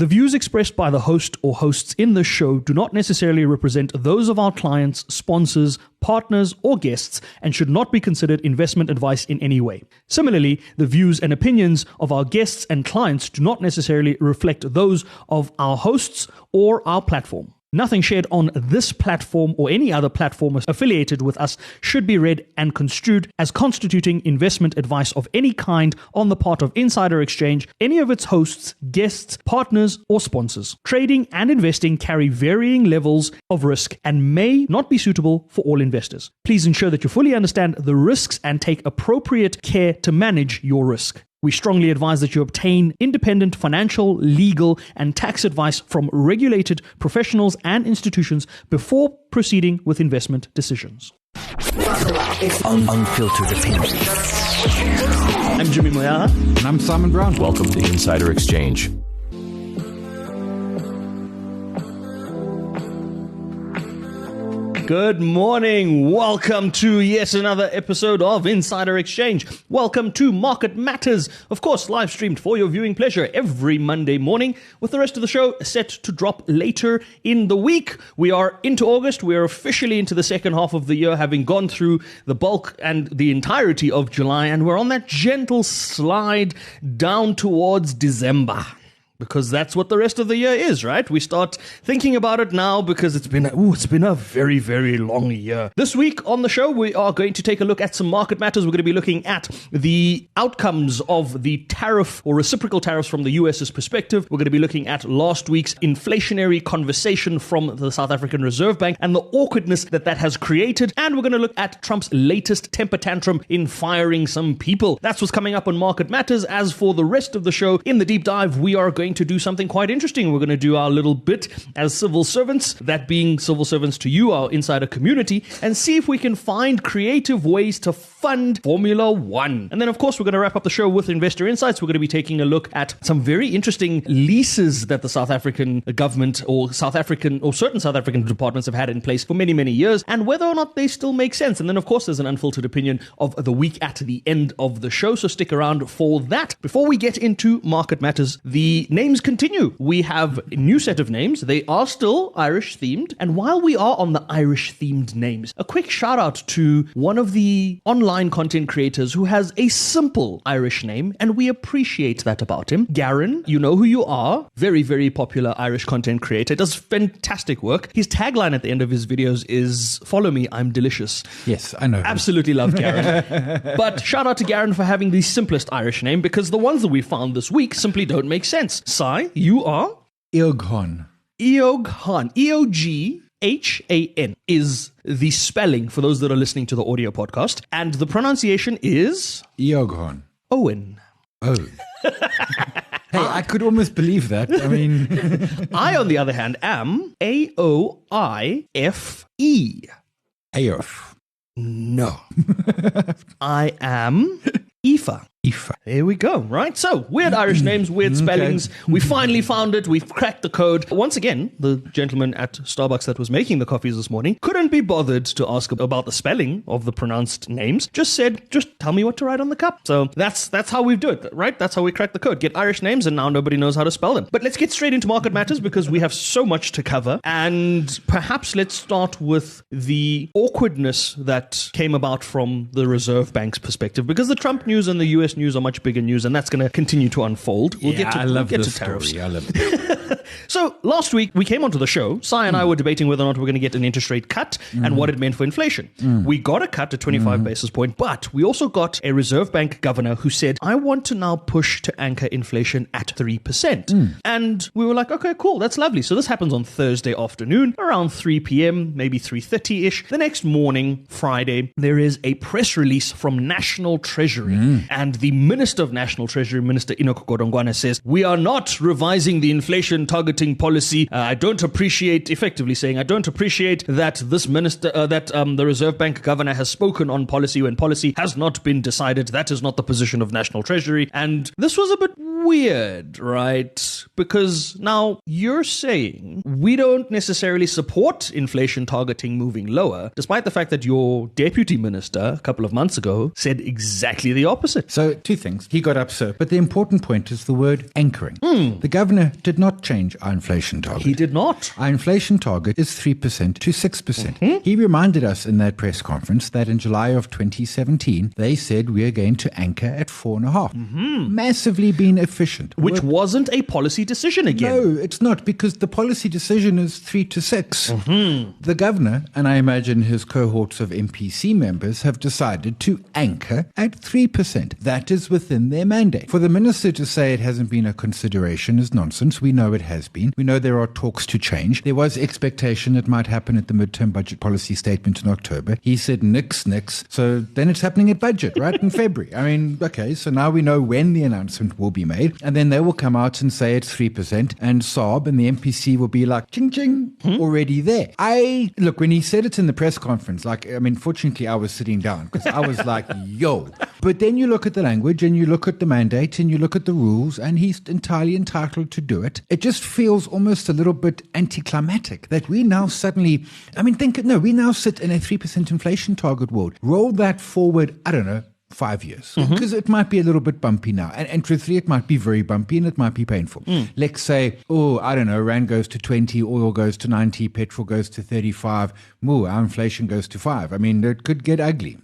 The views expressed by the host or hosts in this show do not necessarily represent those of our clients, sponsors, partners, or guests and should not be considered investment advice in any way. Similarly, the views and opinions of our guests and clients do not necessarily reflect those of our hosts or our platform. Nothing shared on this platform or any other platform affiliated with us should be read and construed as constituting investment advice of any kind on the part of Insider Exchange, any of its hosts, guests, partners, or sponsors. Trading and investing carry varying levels of risk and may not be suitable for all investors. Please ensure that you fully understand the risks and take appropriate care to manage your risk. We strongly advise that you obtain independent financial, legal, and tax advice from regulated professionals and institutions before proceeding with investment decisions. Unfiltered opinions. I'm Jimmy Moyala. And I'm Simon Brown. Welcome to Insider Exchange. Good morning. Welcome to yet another episode of Insider Exchange. Welcome to Market Matters. Of course, live streamed for your viewing pleasure every Monday morning, with the rest of the show set to drop later in the week. We are into August. We are officially into the second half of the year, having gone through the bulk and the entirety of July, and we're on that gentle slide down towards December. Because that's what the rest of the year is, right? We start thinking about it now because it's been a very, very long year. This week on the show, we are going to take a look at some market matters. We're going to be looking at the outcomes of the tariff or reciprocal tariffs from the US's perspective. We're going to be looking at last week's inflationary conversation from the South African Reserve Bank and the awkwardness that has created. And we're going to look at Trump's latest temper tantrum in firing some people. That's what's coming up on Market Matters. As for the rest of the show, in the deep dive, we are going to do something quite interesting. We're going to do our little bit as civil servants, that being civil servants to you, our insider community, and see if we can find creative ways to fund Formula One. And then, of course, we're going to wrap up the show with Investor Insights. We're going to be taking a look at some very interesting leases that the South African government or certain South African departments have had in place for many, many years, and whether or not they still make sense. And then, of course, there's an unfiltered opinion of the week at the end of the show, so stick around for that. Before we get into Market Matters, the names continue. We have a new set of names. They are still Irish themed. And while we are on the Irish themed names, a quick shout out to one of the online content creators who has a simple Irish name, and we appreciate that about him. Garen, you know who you are. Very, very popular Irish content creator. Does fantastic work. His tagline at the end of his videos is, "Follow me, I'm delicious." Yes, I know. Absolutely love Garen. But shout out to Garen for having the simplest Irish name, because the ones that we found this week simply don't make sense. Sai, you are? Eoghan. Eoghan. E-O-G-H-A-N is the spelling for those that are listening to the audio podcast. And the pronunciation is? Eoghan. Owen. Oh. Hey, I could almost believe that. I mean... I, on the other hand, am A-O-I-F-E. Aof. No. I am Aoife. Aoife. There we go, right? So, weird Irish names, weird spellings. Okay. We finally found it. We've cracked the code. Once again, the gentleman at Starbucks that was making the coffees this morning couldn't be bothered to ask about the spelling of the pronounced names. Just said, just tell me what to write on the cup. So, that's how we do it, right? That's how we crack the code. Get Irish names, and now nobody knows how to spell them. But let's get straight into Market Matters, because we have so much to cover. And perhaps let's start with the awkwardness that came about from the Reserve Bank's perspective, because the Trump news and the US news are much bigger news, and that's going to continue to unfold. We'll get to tariffs. I love it. So last week we came onto the show. Sai and I were debating whether or not we're going to get an interest rate cut and what it meant for inflation. We got a cut at 25 basis point, but we also got a Reserve Bank governor who said, I want to now push to anchor inflation at 3%. And we were like, okay, cool, that's lovely. So this happens on Thursday afternoon around 3 p.m., maybe 3:30-ish. The next morning, Friday, there is a press release from National Treasury, and the Minister of National Treasury, Minister Enoch Godongwana, says, we are not revising the inflation targeting policy. I don't appreciate that this minister, the Reserve Bank governor has spoken on policy when policy has not been decided. That is not the position of National Treasury. And this was a bit weird, right? Because now you're saying we don't necessarily support inflation targeting moving lower, despite the fact that your deputy minister a couple of months ago said exactly the opposite. So So 2 things. He got upset. But the important point is the word anchoring. The governor did not change our inflation target. He did not. Our inflation target is 3% to 6%. He reminded us in that press conference that in July of 2017, they said we are going to anchor at 4.5. Massively been efficient. Which wasn't a policy decision again. No, it's not, because the policy decision is 3 to 6. The governor, and I imagine his cohorts of MPC members, have decided to anchor at 3%. That is within their mandate. For the minister to say it hasn't been a consideration is nonsense. We know it has been. We know there are talks to change. There was expectation it might happen at the midterm budget policy statement in October. He said nix. So then it's happening at budget, right, in February. I mean, okay, so now we know when the announcement will be made, and then they will come out and say it's 3%, and SARB and the MPC will be like, ching, ching, already there. Look, when he said it in the press conference, fortunately I was sitting down, because I was like, yo. But then you look at the language, and you look at the mandate, and you look at the rules, and he's entirely entitled to do it. It just feels almost a little bit anticlimactic that we now suddenly, we now sit in a 3% inflation target world. Roll that forward, I don't know, 5 years, because it might be a little bit bumpy now, and truthfully it might be very bumpy and it might be painful. Let's say, rand goes to 20, oil goes to 90, petrol goes to 35, our inflation goes to 5. I mean, it could get ugly.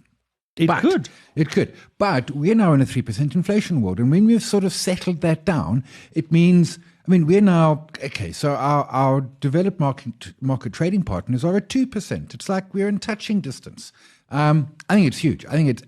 It could. But we're now in a 3% inflation world, and when we've sort of settled that down, it means, we're now, okay, so our developed market trading partners are at 2%. It's like we're in touching distance. I think it's huge. I think it's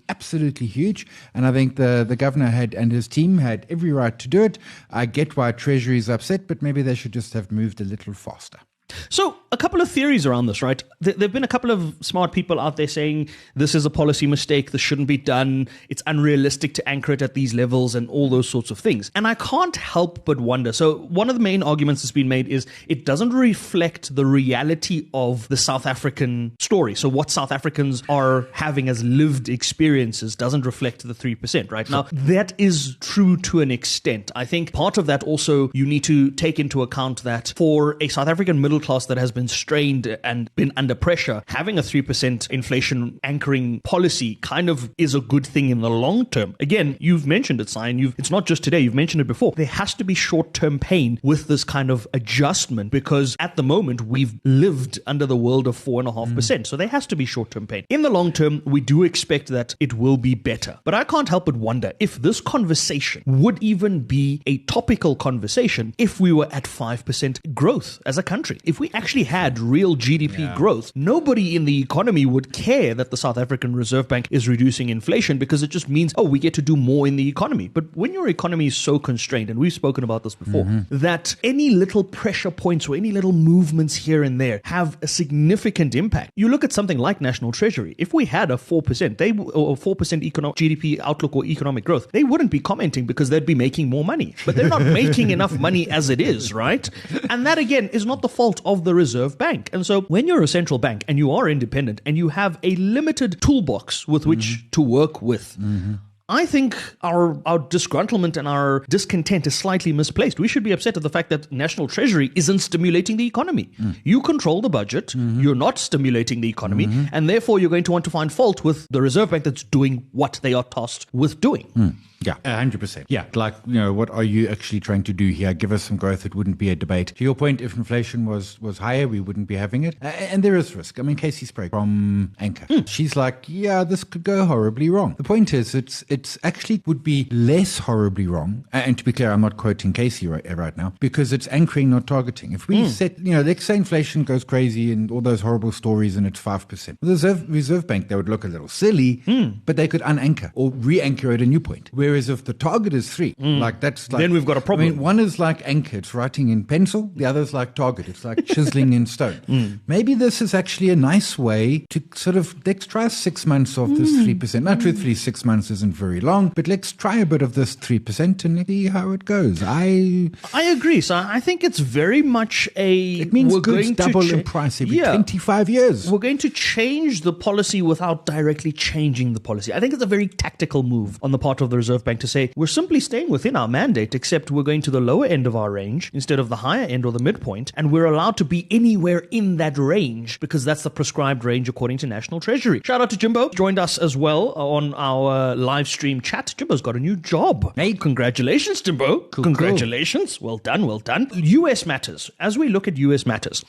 absolutely huge, and I think the governor and his team had every right to do it. I get why Treasury is upset, but maybe they should just have moved a little faster. So a couple of theories around this, right? There have been a couple of smart people out there saying this is a policy mistake, this shouldn't be done, it's unrealistic to anchor it at these levels and all those sorts of things. And I can't help but wonder. So one of the main arguments that's been made is it doesn't reflect the reality of the South African story. So what South Africans are having as lived experiences doesn't reflect the 3%, right? Now, that is true to an extent. I think part of that also you need to take into account that for a South African middle class that has been strained and been under pressure, having a 3% inflation anchoring policy kind of is a good thing in the long term. Again, you've mentioned it, Sion. It's not just today, you've mentioned it before. There has to be short-term pain with this kind of adjustment, because at the moment we've lived under the world of 4.5%. So there has to be short-term pain. In the long term, we do expect that it will be better. But I can't help but wonder if this conversation would even be a topical conversation if we were at 5% growth as a country. If we actually had real GDP growth, nobody in the economy would care that the South African Reserve Bank is reducing inflation, because it just means, we get to do more in the economy. But when your economy is so constrained, and we've spoken about this before, that any little pressure points or any little movements here and there have a significant impact. You look at something like National Treasury. If we had a 4%, or 4% economic GDP outlook or economic growth, they wouldn't be commenting because they'd be making more money. But they're not making enough money as it is, right? And that, again, is not the fault of the Reserve Bank. And so when you're a central bank and you are independent and you have a limited toolbox with which to work with, I think our disgruntlement and our discontent is slightly misplaced. We should be upset at the fact that National Treasury isn't stimulating the economy. You control the budget, you're not stimulating the economy, and therefore you're going to want to find fault with the Reserve Bank that's doing what they are tasked with doing. Yeah, 100%. Yeah, what are you actually trying to do here? Give us some growth. It wouldn't be a debate. To your point, if inflation was higher, we wouldn't be having it. And there is risk. Casey Sprague from Anchor, she's like, this could go horribly wrong. The point is, it's actually would be less horribly wrong. And to be clear, I'm not quoting Casey right now, because it's anchoring, not targeting. If we set, let's say inflation goes crazy and all those horrible stories and it's 5%. The Reserve Bank, they would look a little silly, but they could unanchor or re-anchor at a new point. Whereas if the target is 3, then we've got a problem. One is like anchor, it's writing in pencil. The other is like target, it's like chiseling in stone. Maybe this is actually a nice way to sort of, let's try 6 months of this 3%. Now, truthfully, 6 months isn't very long, but let's try a bit of this 3% and see how it goes. I agree. So I think it's very much it means goods double in price every 25 years. We're going to change the policy without directly changing the policy. I think it's a very tactical move on the part of the Reserve Bank to say, we're simply staying within our mandate, except we're going to the lower end of our range instead of the higher end or the midpoint, and we're allowed to be anywhere in that range because that's the prescribed range according to National Treasury. Shout out to Jimbo, joined us as well on our live stream stream chat, Jimbo's got a new job. Hey. Congratulations, Jimbo. Cool, Congratulations. Cool. Well done, well done. US matters. As we look at US matters,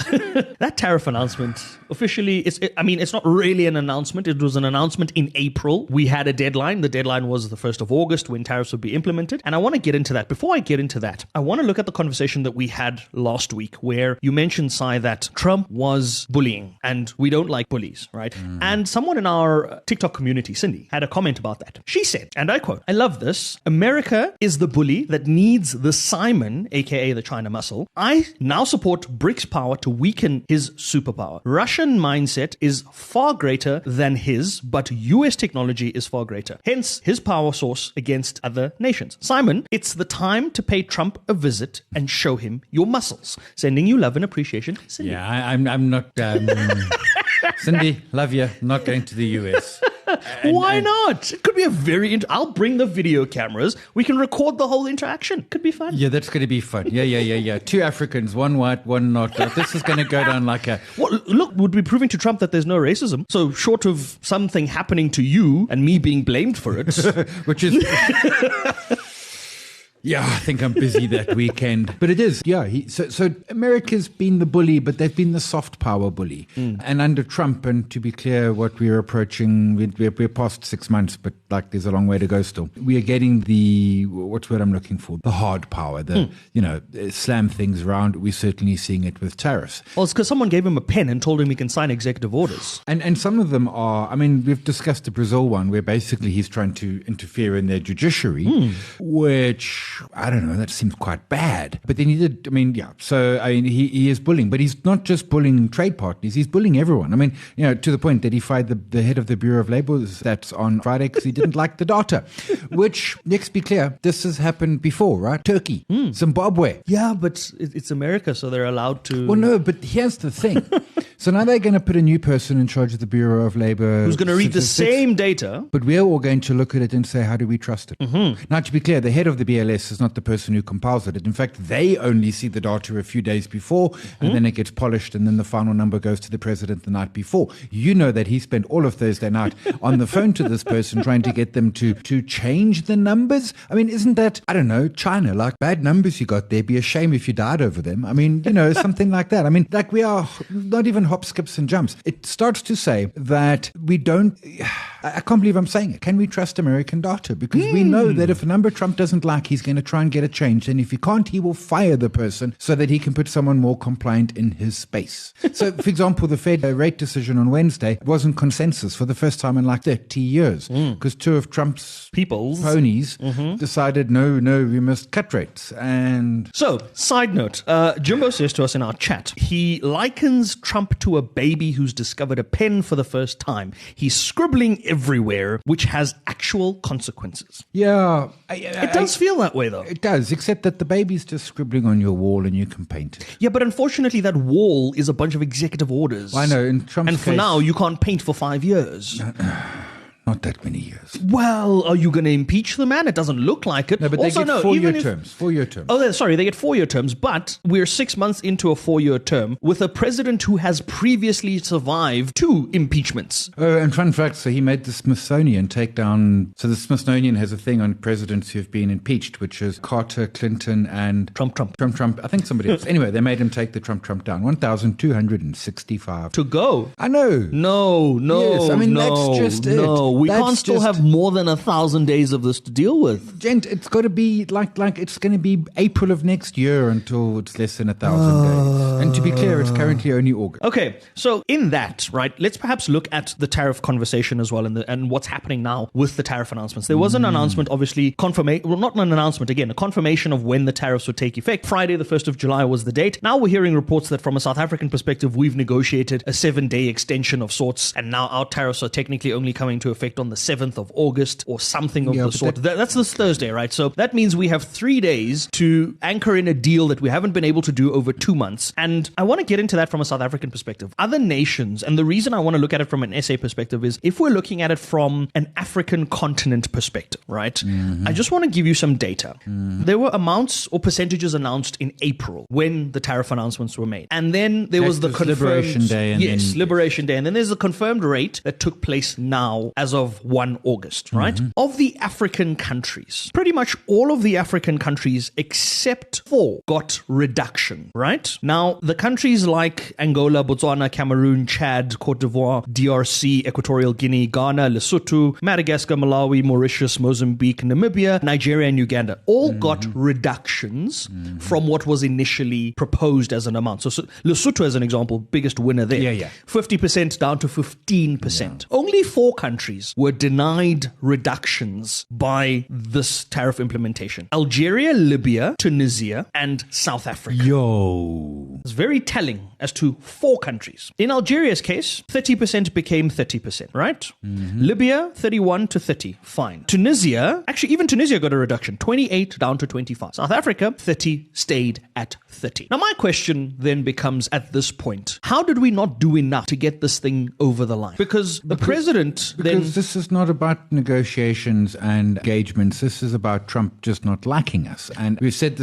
that tariff announcement officially, it's not really an announcement. It was an announcement in April. We had a deadline. The deadline was the 1st of August when tariffs would be implemented. And I want to get into that. Before I get into that, I want to look at the conversation that we had last week where you mentioned, Sai, that Trump was bullying and we don't like bullies, right? And someone in our TikTok community, Cindy, had a comment about that. She said, and I quote, "I love this. America is the bully that needs the Simon, aka the China muscle. I now support BRICS power to weaken his superpower. Russian mindset is far greater than his, but US technology is far greater. Hence, his power source against other nations. Simon, it's the time to pay Trump a visit and show him your muscles. Sending you love and appreciation, Cindy." Yeah, I'm not... Cindy, love you. Not going to the US. Why not? It could be a very... I'll bring the video cameras. We can record the whole interaction. Could be fun. Yeah, that's going to be fun. Yeah. 2 Africans, 1 white, 1 not. This is going to go down like a... Well, look, would be proving to Trump that there's no racism. So short of something happening to you and me being blamed for it... Which is... Yeah, I think I'm busy that weekend. But it is, yeah. So America's been the bully, but they've been the soft power bully. And under Trump, and to be clear, what we're approaching, we're past 6 months, but like there's a long way to go still. We are getting the, what's what I'm looking for? The hard power, slam things around. We're certainly seeing it with tariffs. Well, it's because someone gave him a pen and told him he can sign executive orders. And some of them are, we've discussed the Brazil one where basically he's trying to interfere in their judiciary, which... I don't know, that seems quite bad. But then he did, so he is bullying. But he's not just bullying trade partners, he's bullying everyone. To the point that he fired the head of the Bureau of Labor stats on Friday because he didn't like the data. Which, let's be clear, this has happened before, right? Turkey, Zimbabwe. Yeah, but it's America, so they're allowed to... Well, no, but here's the thing. So now they're going to put a new person in charge of the Bureau of Labor. Who's going to read the same data. But we're all going to look at it and say, how do we trust it? Now, to be clear, the head of the BLS is not the person who compiles it. In fact, they only see the data a few days before, and then it gets polished, and then the final number goes to the president the night before. You know that he spent all of Thursday night on the phone to this person trying to get them to change the numbers. Isn't that, I don't know, China, like bad numbers you got there, be a shame if you died over them. Something like that. We are not even hop, skips, and jumps. It starts to say that we don't... I can't believe I'm saying it. Can we trust American data? Because we know that if a number Trump doesn't like, he's going to try and get it changed. And if he can't, he will fire the person so that he can put someone more compliant in his space. So, for example, the Fed rate decision on Wednesday wasn't consensus for the first time in like 30 years because 2 of Trump's ponies decided, no, we must cut rates. And so, side note, Jimbo says to us in our chat, he likens Trump to a baby who's discovered a pen for the first time. He's scribbling everywhere, which has actual consequences. Yeah. It does feel that way, though. It does, except that the baby's just scribbling on your wall and you can paint it. Yeah, but unfortunately that wall is a bunch of executive orders. I know, in Trump's And for case, now, you can't paint for 5 years. Not that many years. Well, are you going to impeach the man? It doesn't look like it. No, but also, they get 4-year terms. 4-year terms. Oh, sorry, they get 4-year terms, but we're 6 months into a 4-year term with a president who has previously survived 2 impeachments. Oh, and fun fact, so he made the Smithsonian take down... So the Smithsonian has a thing on presidents who've been impeached, which is Carter, Clinton, and... Trump. I think somebody else. Anyway, they made him take the Trump down. 1,265. To go. I know. No. Yes, that's just it. No, we can't still have more than 1,000 days of this to deal with. Gent, it's got to be like it's going to be April of next year until it's less than 1,000 days. And to be clear, it's currently only August. Okay, so in that, right, let's perhaps look at the tariff conversation as well and what's happening now with the tariff announcements. There was an announcement, obviously, not an announcement, again, a confirmation of when the tariffs would take effect. Friday, the 1st of July was the date. Now we're hearing reports that from a South African perspective, we've negotiated a 7-day extension of sorts, and now our tariffs are technically only coming to effect on the 7th of August or something of the sort. That's this Thursday, right? So that means we have 3 days to anchor in a deal that we haven't been able to do over 2 months. And I want to get into that from a South African perspective. Other nations, and the reason I want to look at it from an SA perspective is if we're looking at it from an African continent perspective, right? I just want to give you some data. There were amounts or percentages announced in April when the tariff announcements were made. And then there was the confirmed... Liberation Day. Liberation Day. And then there's the confirmed rate that took place now as as of 1 August, right? Of the African countries, pretty much all of the African countries except 4 got reduction, right? Now, the countries like Angola, Botswana, Cameroon, Chad, Cote d'Ivoire, DRC, Equatorial Guinea, Ghana, Lesotho, Madagascar, Malawi, Mauritius, Mozambique, Namibia, Nigeria, and Uganda all got reductions from what was initially proposed as an amount. So Lesotho, as an example, biggest winner there. 50% down to 15%. Only 4 countries were denied reductions by this tariff implementation: Algeria, Libya, Tunisia, and South Africa. It's very telling as to 4 countries. In Algeria's case, 30% became 30%, right? Libya, 31 to 30, fine. Tunisia, actually even Tunisia got a reduction, 28 down to 25. South Africa, 30 stayed at 30. Now my question then becomes at this point, how did we not do enough to get this thing over the line? Because the president then... Because this is not about negotiations and engagements. This is about Trump just not liking us. And we've had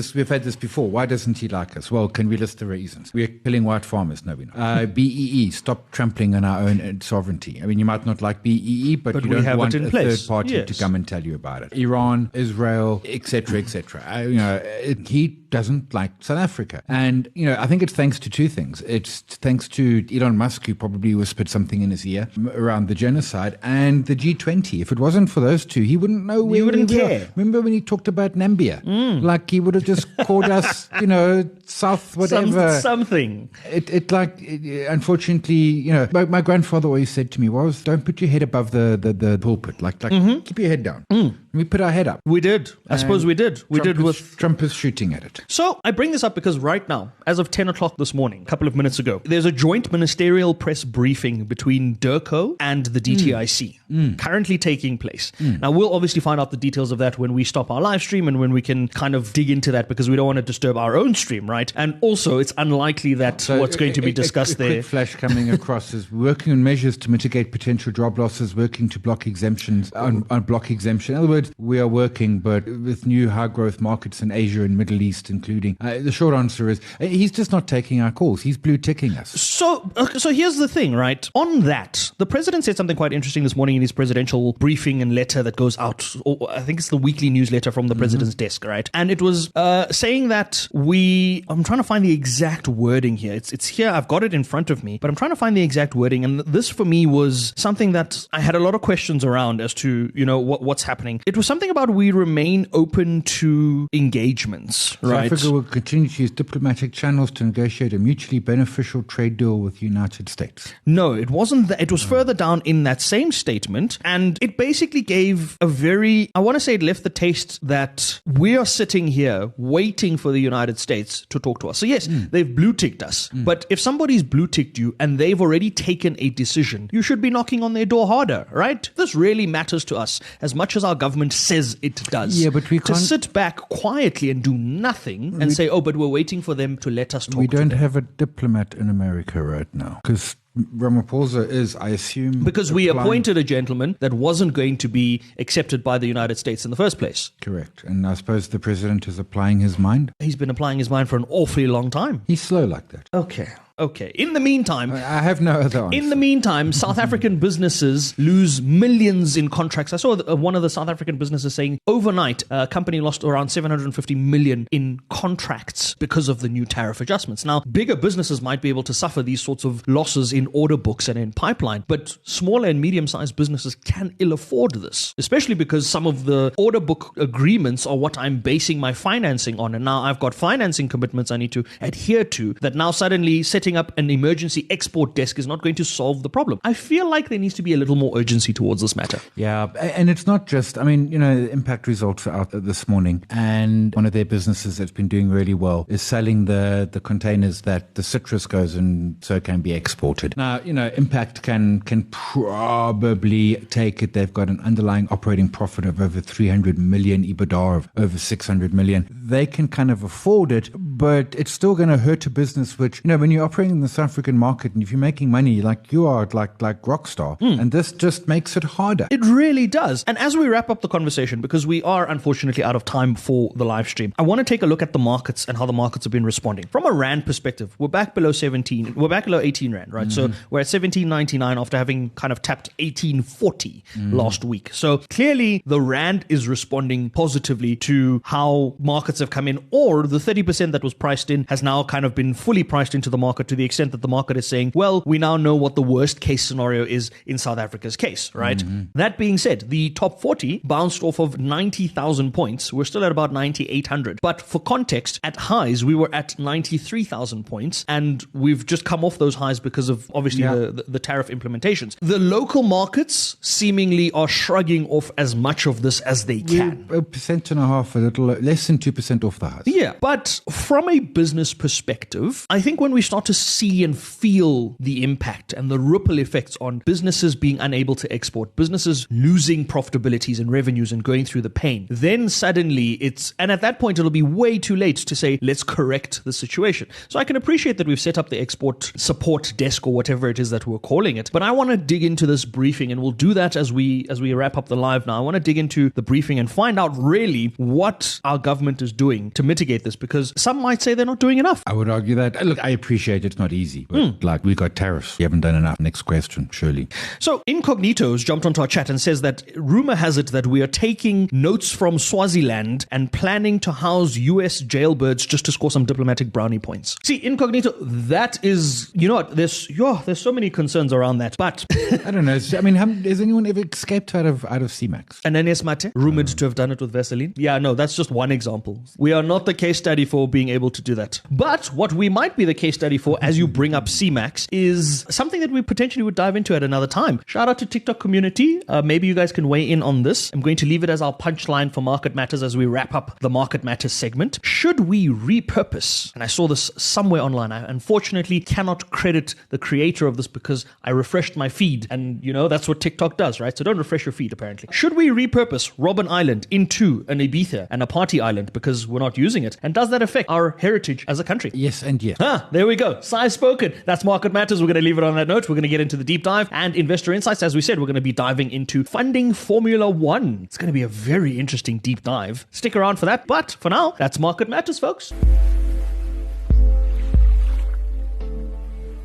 this before. Why doesn't he like us? Well, can we list the reasons? We're killing white farmers. No, we're not. BEE, stop trampling on our own sovereignty. I mean, you might not like BEE, but you don't want a third party to come and tell you about it. Iran, Israel, etc., etc. He doesn't like South Africa. And, I think it's thanks to 2 things. It's thanks to Elon Musk, who probably whispered something in his ear around the genocide, and the G20. If it wasn't for those 2, he wouldn't know where he wouldn't care. Remember when he talked about Namibia? Like he would have just called us, South whatever. Something. Unfortunately, my grandfather always said to me was, don't put your head above the pulpit. Like keep your head down. We put our head up. We did. I suppose we did. Trump is shooting at it. So I bring this up because right now, as of 10 o'clock this morning, a couple of minutes ago, there's a joint ministerial press briefing between DIRCO and the DTIC currently taking place. Now, we'll obviously find out the details of that when we stop our live stream and when we can kind of dig into that, because we don't want to disturb our own stream, right? And also, it's unlikely that what's going to be discussed there... quick flash coming across is working on measures to mitigate potential job losses, working to block exemptions, on block exemption. In other words, we are working, but with new high-growth markets in Asia and Middle East, including... the short answer is, he's just not taking our calls. He's blue-ticking us. So here's the thing, right? On that, the president said something quite interesting this morning in his presidential briefing and letter that goes out. I think it's the weekly newsletter from the president's desk, right? And it was saying that I'm trying to find the exact wording here. It's here. I've got it in front of me, but I'm trying to find the exact wording. And this, for me, was something that I had a lot of questions around as to, what's happening. It was something about we remain open to engagements, right? South Africa will continue to use diplomatic channels to negotiate a mutually beneficial trade deal with the United States. No, it wasn't that. It was further down in that same statement, and it basically gave a very, I want to say it left the taste that we are sitting here waiting for the United States to talk to us. So yes, they've blue-ticked us, but if somebody's blue-ticked you and they've already taken a decision, you should be knocking on their door harder, right? This really matters to us as much as our government says it does. Yeah, but we can't... To sit back quietly and do nothing and say, but we're waiting for them to let us talk to them. We don't have a diplomat in America right now, because Ramaphosa is, I assume... Because we appointed a gentleman that wasn't going to be accepted by the United States in the first place. Correct. And I suppose the president is applying his mind? He's been applying his mind for an awfully long time. He's slow like that. Okay. In the meantime... I have no other answer. In the meantime, South African businesses lose millions in contracts. I saw one of the South African businesses saying overnight, a company lost around 750 million in contracts because of the new tariff adjustments. Now, bigger businesses might be able to suffer these sorts of losses in order books and in pipeline, but smaller and medium-sized businesses can ill afford this, especially because some of the order book agreements are what I'm basing my financing on. And now I've got financing commitments I need to adhere to that now suddenly setting up an emergency export desk is not going to solve the problem. I feel like there needs to be a little more urgency towards this matter. Yeah, and it's not just, the impact results are out this morning, and one of their businesses that's been doing really well is selling the containers that the citrus goes in so it can be exported. Now, Impact can probably take it. They've got an underlying operating profit of over 300 million, EBITDA of over 600 million. They can kind of afford it, but it's still going to hurt a business which, when you operate operating in the South African market, and if you're making money like you are, like Rockstar, and this just makes it harder. It really does. And as we wrap up the conversation, because we are unfortunately out of time for the live stream, I want to take a look at the markets and how the markets have been responding. From a Rand perspective, we're back below 17. We're back below 18 Rand, right? So we're at 17.99 after having kind of tapped 18.40 last week. So clearly the Rand is responding positively to how markets have come in, or the 30% that was priced in has now kind of been fully priced into the market, to the extent that the market is saying, well, we now know what the worst case scenario is in South Africa's case, right? That being said, the top 40 bounced off of 90,000 points. We're still at about 9,800. But for context, at highs, we were at 93,000 points, and we've just come off those highs because of obviously the tariff implementations. The local markets seemingly are shrugging off as much of this as they can. 1.5%, a little less than 2% off the highs. Yeah, but from a business perspective, I think when we start to see and feel the impact and the ripple effects on businesses being unable to export, businesses losing profitabilities and revenues and going through the pain, then suddenly and at that point it'll be way too late to say, let's correct the situation. So I can appreciate that we've set up the export support desk or whatever it is that we're calling it, but I want to dig into this briefing, and we'll do that as we wrap up the live now. I want to dig into the briefing and find out really what our government is doing to mitigate this, because some might say they're not doing enough. I would argue that. Look, I appreciate it's not easy, but like we got tariffs. You haven't done enough. Next question, surely. So Incognito's jumped onto our chat and says that rumor has it that we are taking notes from Swaziland and planning to house US jailbirds just to score some diplomatic brownie points. See, Incognito, that is, you know what, there's so many concerns around that, but I don't know. I mean, has anyone ever escaped out of CMAX? Ananias Mate, rumored to have done it with Vaseline. Yeah, no, that's just one example. We are not the case study for being able to do that. But what we might be the case study for, as you bring up CMAX, is something that we potentially would dive into at another time. Shout out to TikTok community. Maybe you guys can weigh in on this. I'm going to leave it as our punchline for Market Matters as we wrap up the Market Matters segment. Should we repurpose? And I saw this somewhere online. I unfortunately cannot credit the creator of this because I refreshed my feed, and you know, that's what TikTok does, right? So don't refresh your feed, apparently. Should we repurpose Robben Island into an Ibiza and a party island because we're not using it? And does that affect our heritage as a country? Yes and yes. There we go. Size spoken. That's Market Matters. We're going to leave it on that note. We're going to get into the deep dive and investor insights. As we said, we're going to be diving into funding Formula One. It's going to be a very interesting deep dive. Stick around for that. But for now, that's Market Matters, folks.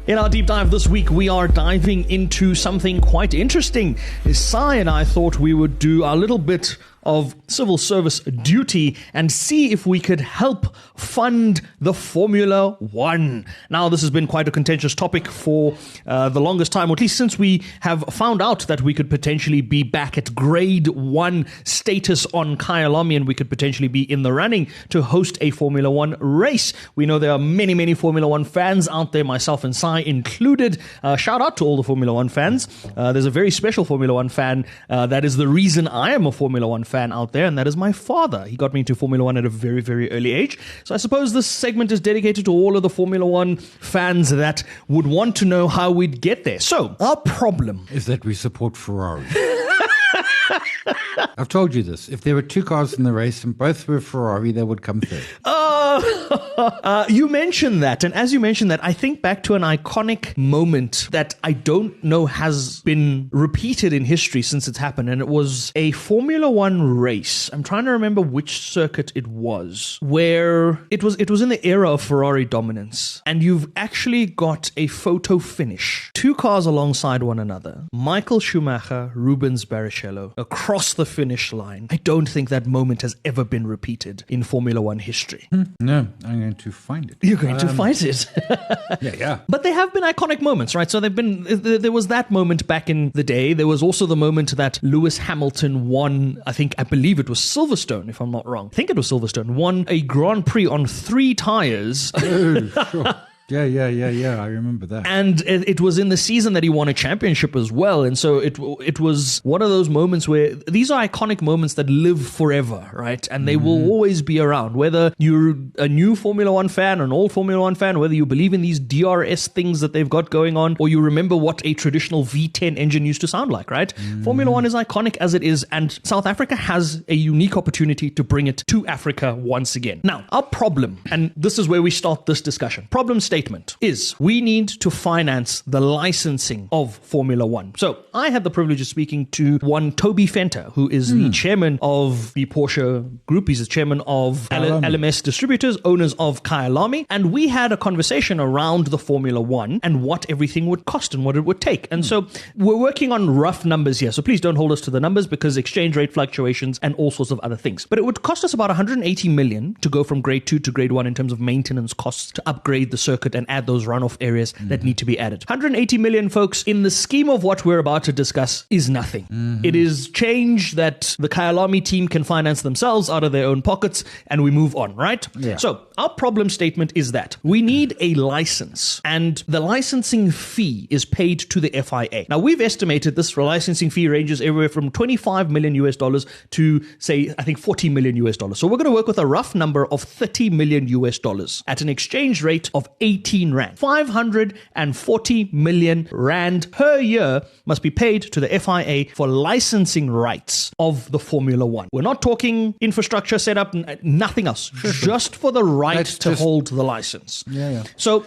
In our deep dive this week, we are diving into something quite interesting. Sai and I thought we would do a little bit of civil service duty and see if we could help fund the Formula One. Now, this has been quite a contentious topic for the longest time, or at least since we have found out that we could potentially be back at grade 1 status on Kyalami, and we could potentially be in the running to host a Formula One race. We know there are many, many Formula One fans out there, myself and Sai included. Shout out to all the Formula One fans. There's a very special Formula One fan that is the reason I am a Formula One fan out there, and that is my father. He got me into Formula One at a very, very early age. So I suppose this segment is dedicated to all of the Formula One fans that would want to know how we'd get there. So our problem is that we support Ferrari. I've told you this. If there were two cars in the race and both were Ferrari, they would come third. You mentioned that. And as you mentioned that, I think back to an iconic moment that I don't know has been repeated in history since it's happened. And it was a Formula One race. I'm trying to remember which circuit it was, where it was in the era of Ferrari dominance. And you've actually got a photo finish. Two cars alongside one another. Michael Schumacher, Rubens Barrichello, across the finish line. I don't think that moment has ever been repeated in Formula One history. No, I'm going to find it. You're going to find it. Yeah. But there have been iconic moments, right? So there was that moment back in the day. There was also the moment that Lewis Hamilton won, I believe it was Silverstone, if I'm not wrong. I think it was Silverstone, won a Grand Prix on 3 tires. Oh, sure. Yeah. I remember that. And it was in the season that he won a championship as well. And so it was one of those moments where these are iconic moments that live forever, right? And they will always be around. Whether you're a new Formula One fan, an old Formula One fan, whether you believe in these DRS things that they've got going on, or you remember what a traditional V10 engine used to sound like, right? Formula One is iconic as it is, and South Africa has a unique opportunity to bring it to Africa once again. Now, our problem, and this is where we start this discussion, problem statement statement is we need to finance the licensing of Formula One. So I had the privilege of speaking to one Toby Fenter, who is the chairman of the Porsche Group. He's the chairman of LMS Distributors, owners of Kyalami. And we had a conversation around the Formula One and what everything would cost and what it would take. And so we're working on rough numbers here. So please don't hold us to the numbers because exchange rate fluctuations and all sorts of other things. But it would cost us about 180 million to go from grade 2 to grade 1 in terms of maintenance costs to upgrade the circuit and add those runoff areas that need to be added. 180 million, folks, in the scheme of what we're about to discuss is nothing. It is change that the Kyalami team can finance themselves out of their own pockets and we move on, right? Yeah. So our problem statement is that we need a license and the licensing fee is paid to the FIA. Now we've estimated this licensing fee ranges everywhere from 25 million US dollars to say, I think 40 million US dollars. So we're going to work with a rough number of 30 million US dollars at an exchange rate of 18 Rand. 540 million Rand per year must be paid to the FIA for licensing rights of the Formula One. We're not talking infrastructure setup, nothing else, just for the right to hold the license. So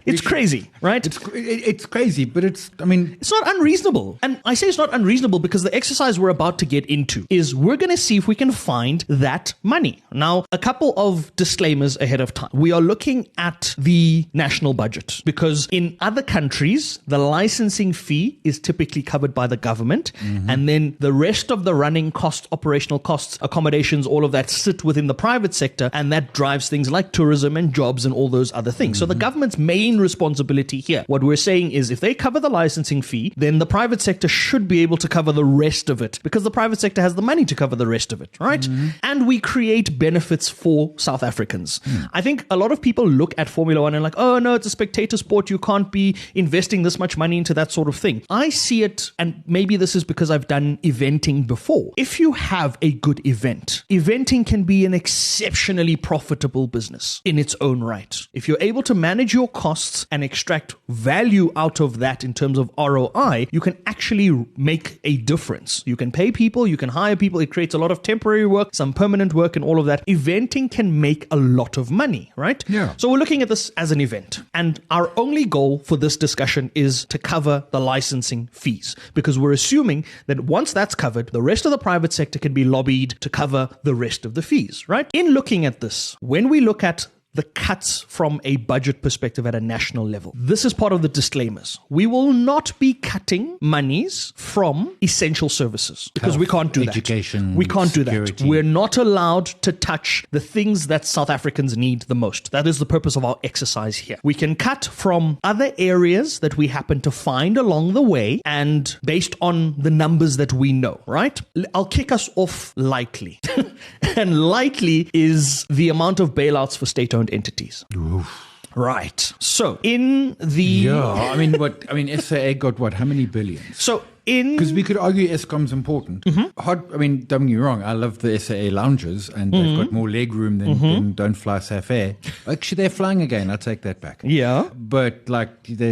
it's crazy, right? It's crazy, but it's not unreasonable. And I say it's not unreasonable because the exercise we're about to get into is we're going to see if we can find that money. Now, a couple of disclaimers ahead of time. We are looking at the national budget because in other countries, the licensing fee is typically covered by the government. And then the rest of the running cost, operational costs, accommodations, all of that sit within the private sector. And that drives things like tourism and jobs and all those other things. So the government's main responsibility here, what we're saying is if they cover the licensing fee, then the private sector should be able to cover the rest of it because the private sector has the money to cover the rest of it, right? And we create benefits for South Africans. I think a lot of people look at Formula One and like, oh no, it's a spectator sport. You can't be investing this much money into that sort of thing. I see it, and maybe this is because I've done eventing before. If you have a good event, eventing can be an exceptionally profitable business in its own right. If you're able to manage your costs and extract value out of that in terms of ROI, you can actually make a difference. You can pay people, you can hire people. It creates a lot of temporary work, some permanent work and all of that. Eventing can make a lot of money, right? Yeah. So we're looking at this as an event. And our only goal for this discussion is to cover the licensing fees because we're assuming that once that's covered, the rest of the private sector can be lobbied to cover the rest of the fees, right? In looking at this, when we look at the cuts from a budget perspective at a national level. This is part of the disclaimers. We will not be cutting monies from essential services because we can't do education, that. We can't security. do that. We're not allowed to touch the things that South Africans need the most. That is the purpose of our exercise here. We can cut from other areas that we happen to find along the way and based on the numbers that we know, right? I'll kick us off lightly. And lightly is the amount of bailouts for state-owned entities. Oof. Right. So in the... SAA got what? How many billions? So in... Because we could argue Eskom's important. Don't get me wrong, I love the SAA lounges and they've got more leg room than Don't Fly Safe Air. Actually, they're flying again. I'll take that back. Yeah. But okay.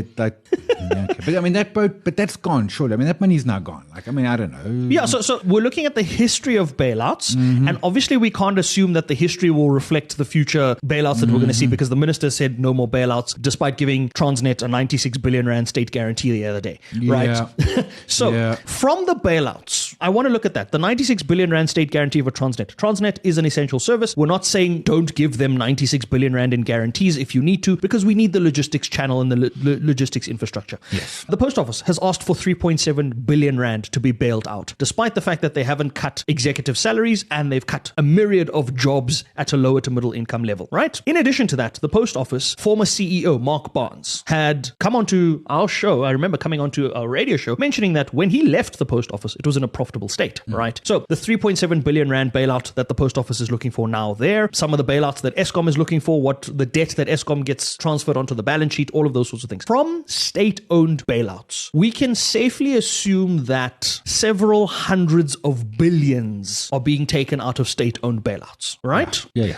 But that boat, but that's gone, surely. That money's now gone. I don't know. Yeah, so we're looking at the history of bailouts, and obviously we can't assume that the history will reflect the future bailouts that we're going to see because the minister said no more bailouts, despite giving Transnet a 96 billion Rand state guarantee the other day, right? Yeah. So from the bailouts, I want to look at that. The 96 billion Rand state guarantee for Transnet. Transnet is an essential service. We're not saying don't give them 96 billion Rand in guarantees if you need to, because we need the logistics channel and the logistics infrastructure. Yes. The Post Office has asked for 3.7 billion Rand to be bailed out, despite the fact that they haven't cut executive salaries and they've cut a myriad of jobs at a lower to middle income level, right? In addition to that, the Post Office, former CEO Mark Barnes, had come onto our show. I remember coming onto our radio show mentioning that when he left the Post Office, it was in a profitable state, right? So the 3.7 billion Rand bailout that the Post Office is looking for now there, some of the bailouts that Eskom is looking for, what the debt that Eskom gets transferred onto the balance sheet, all of those sorts of things. From state-owned bailouts, we can safely assume that several hundreds of billions are being taken out of state-owned bailouts, right? Yeah.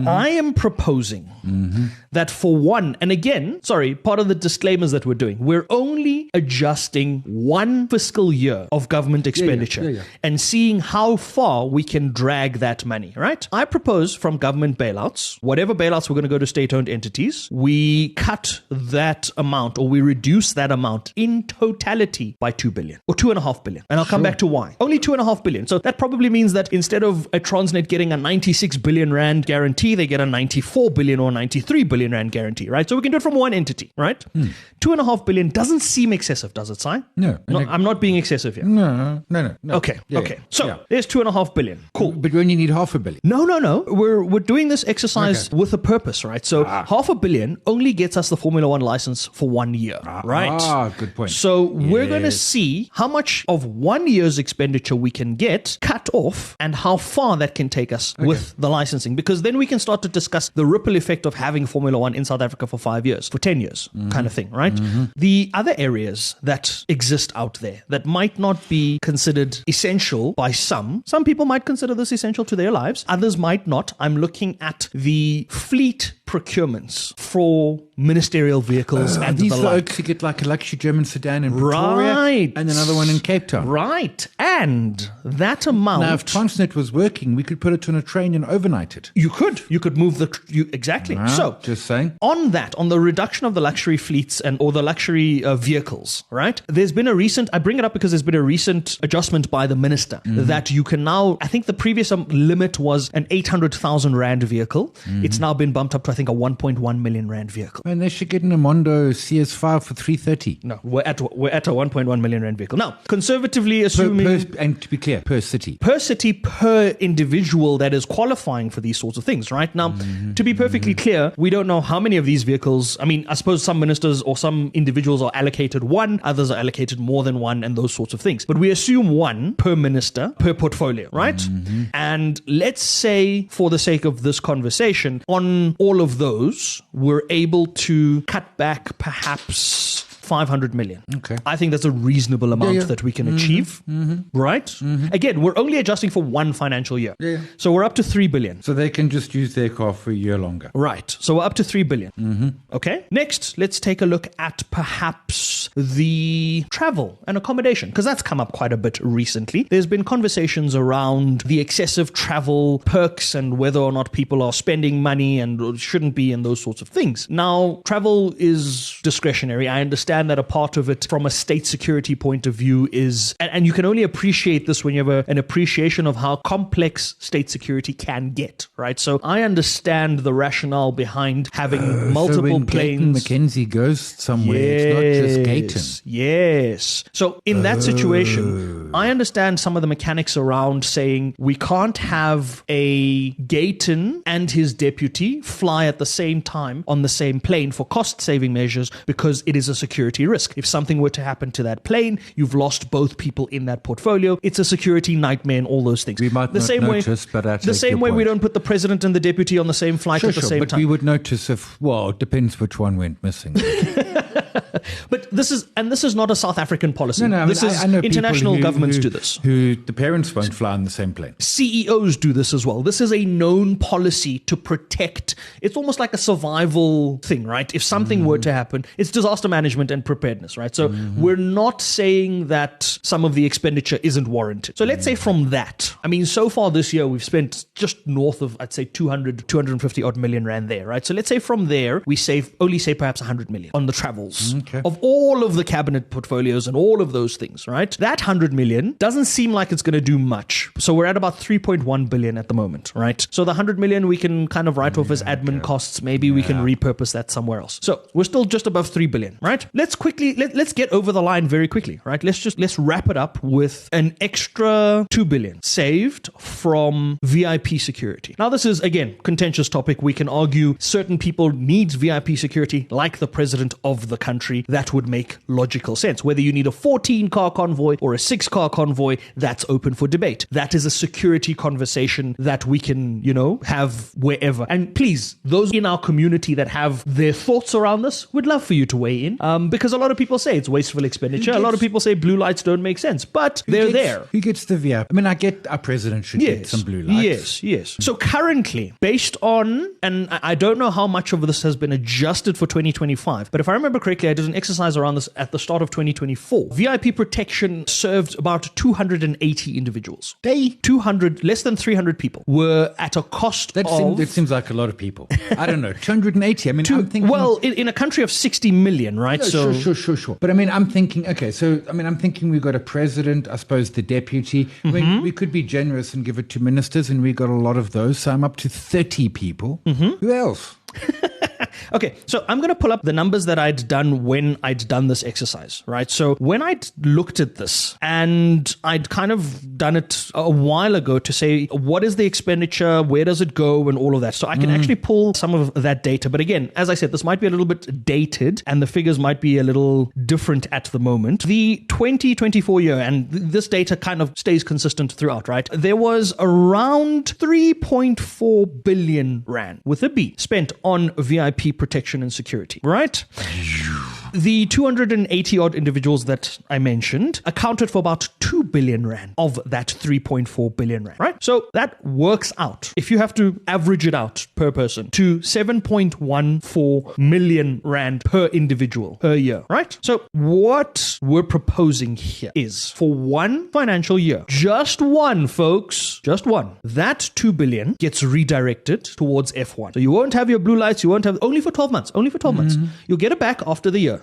I am proposing that for one, and again, part of the disclaimers that we're doing, we're only adjusting one fiscal year of government expenditure and seeing how far we can drag that money, right? I propose from government bailouts, whatever bailout bailouts were going to go to state-owned entities, we cut that amount, or we reduce that amount in totality by 2 billion or 2.5 billion. And I'll come back to why. Only 2.5 billion. So that probably means that instead of a Transnet getting a 96 billion rand guarantee, they get a 94 billion or 93 billion rand guarantee, right? So we can do it from one entity, right? 2.5 billion doesn't seem excessive, does it, Si? No. I'm not being excessive here. No. Okay. So there's 2.5 billion. Cool. But we only need 500 million. No. We're doing this exercise with a purpose, right? So 500 million only gets us the Formula One license for 1 year, right? Good point. So we're going to see how much of 1 year's expenditure we can get cut off and how far that can take us with the licensing, because then we can start to discuss the ripple effect of having Formula One in South Africa for 5 years, for 10 years, kind of thing, right? The other areas that exist out there that might not be considered essential by some people might consider this essential to their lives, others might not. I'm looking at the fleet procurements for ministerial vehicles and these the are like. to get like a luxury German sedan in Pretoria, Right. and another one in Cape Town. Right. And that amount... Now, if Transnet was working, we could put it on a train and overnight it. You could move exactly. So just saying. On the reduction of the luxury fleets or the luxury vehicles, right? There's been I bring it up because there's been a recent adjustment by the minister that you can now, I think the previous limit was an 800,000 rand vehicle. It's now been bumped up to, I think, a 1.1 million rand vehicle. And they should get an Mondo CS5 for 330. No, we're at a 1.1 million rand vehicle. Now, conservatively assuming... and to be clear, per city. Per individual that is qualifying for these sorts of things, right? Now, to be perfectly clear, we don't know how many of these vehicles, I mean, I suppose some ministers or some individuals are allocated one, others are allocated more than one, and those sorts of things. But we assume one per minister, per portfolio, right? And let's say, for the sake of this conversation, on all of those, we're able to cut back perhaps 500 million. Okay. I think that's a reasonable amount that we can achieve, right? Again, we're only adjusting for one financial year. So we're up to 3 billion. So they can just use their car for a year longer. Right. So we're up to 3 billion. Okay. Next, let's take a look at perhaps the travel and accommodation, because that's come up quite a bit recently. There's been conversations around the excessive travel perks and whether or not people are spending money and shouldn't be and those sorts of things. Now, travel is discretionary. I understand that a part of it from a state security point of view is, and you can only appreciate this when you have an appreciation of how complex state security can get, right? So I understand the rationale behind having multiple so when planes. Mackenzie goes somewhere, it's not just Gayton. Yes. So in that situation, I understand some of the mechanics around saying we can't have a Gayton and his deputy fly at the same time on the same plane for cost-saving measures because it is a security risk. If something were to happen to that plane, you've lost both people in that portfolio. It's a security nightmare and all those things. We might not notice, but I take the same way your we point. don't put the president and the deputy on the same flight at the same but time. we would notice if, well, it depends which one went missing. But this is not a South African policy. No, this is I know international governments do this. Who the parents won't fly on the same plane. CEOs do this as well. This is a known policy to protect. It's almost like a survival thing, right? If something were to happen, it's disaster management and preparedness, right? So we're not saying that some of the expenditure isn't warranted. So let's say from that, I mean, so far this year, we've spent just north of, I'd say 250 odd million rand there, right? So let's say from there, we only say perhaps 100 million on the travels of all of the cabinet portfolios and all of those things, right? That 100 million doesn't seem like it's going to do much. So we're at about 3.1 billion at the moment, right? So the 100 million we can kind of write off as admin costs. Maybe we can repurpose that somewhere else. So we're still just above 3 billion, right? Let's get over the line very quickly, right? Let's wrap it up with an extra 2 billion saved from VIP security. Now, this is, again, contentious topic. We can argue certain people need VIP security, like the president of the country. That would make logical sense. Whether you need a 14-car convoy or a 6-car convoy, that's open for debate. That is a security conversation that we can, have wherever. And please, those in our community that have their thoughts around this, would love for you to weigh in, because a lot of people say it's wasteful expenditure. A lot of people say blue lights don't make sense, but they're there. Who gets the VIP? I mean, I get our president should get some blue lights. Yes. So currently, based on, and I don't know how much of this has been adjusted for 2025, but if I remember correctly, correctly, I did an exercise around this at the start of 2024. VIP protection served about 280 individuals. 200, less than 300 people were at a cost That seems like a lot of people. I don't know, 280. I mean, I'm thinking... Well, in a country of 60 million, right? No, sure. But I mean, I'm thinking, okay, so, I mean, I'm thinking we've got a president, I suppose the deputy. I mean, we could be generous and give it to ministers, and we got a lot of those. So I'm up to 30 people. Who else? Okay, so I'm going to pull up the numbers that I'd done when I'd done this exercise, right? So when I'd looked at this, and I'd kind of done it a while ago to say, what is the expenditure, where does it go, and all of that. So I can actually pull some of that data. But again, as I said, this might be a little bit dated, and the figures might be a little different at the moment. The 2024 year, and this data kind of stays consistent throughout, right? There was around 3.4 billion rand, with a B, spent on VIP protection and security, right? The 280 odd individuals that I mentioned accounted for about 2 billion rand of that 3.4 billion rand, right? So that works out, if you have to average it out per person, to 7.14 million rand per individual per year, right? So what we're proposing here is for one financial year, just one, folks, just one, that 2 billion gets redirected towards F1. So you won't have your blue lights, you won't have, only for 12 months, You'll get it back after the year.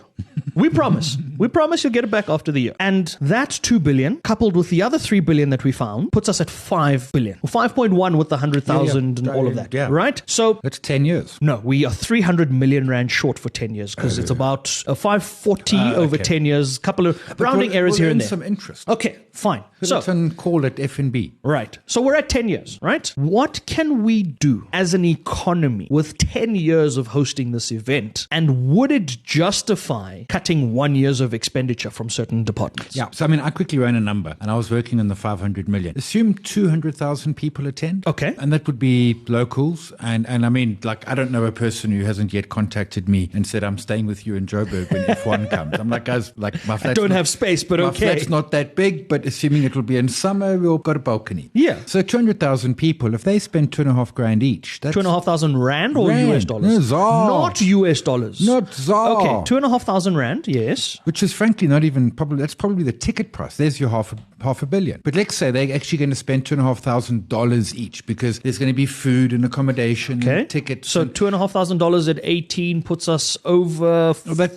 We promise you'll get it back after the year. And that 2 billion, coupled with the other 3 billion that we found, puts us at 5 billion. 5.1 with the 100,000 and all of that, right? So that's 10 years. No, we are 300 million rand short for 10 years because it's about 540 over 10 years, couple of rounding errors here and there. Some interest. Okay, fine. So call it F&B. Right. So we're at 10 years, right? What can we do as an economy with 10 years of hosting this event? And would it justify cutting 1 year's of expenditure from certain departments? Yeah. So, I mean, I quickly ran a number and I was working on the 500 million. Assume 200,000 people attend. Okay. And that would be locals. And I mean, like, I don't know a person who hasn't yet contacted me and said, I'm staying with you in Joburg when F1 comes. I'm like, guys, like, my flat's don't have space, but my okay. flat's not that big, but assuming it'll be in summer, we've got a balcony. Yeah. So 200,000 people, if they spend 2.5 grand each, that's 2,500 rand or rand. US dollars? No, ZAR. Not US dollars. Not ZAR. Okay, 2,500 rand, yes. Which is frankly not even that's probably the ticket price. There's your half a billion. But let's say they're actually going to spend $2,500 each because there's going to be food and accommodation and tickets. So $2,500 at 18 puts us over 30. That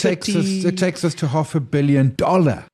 takes us to $500 million.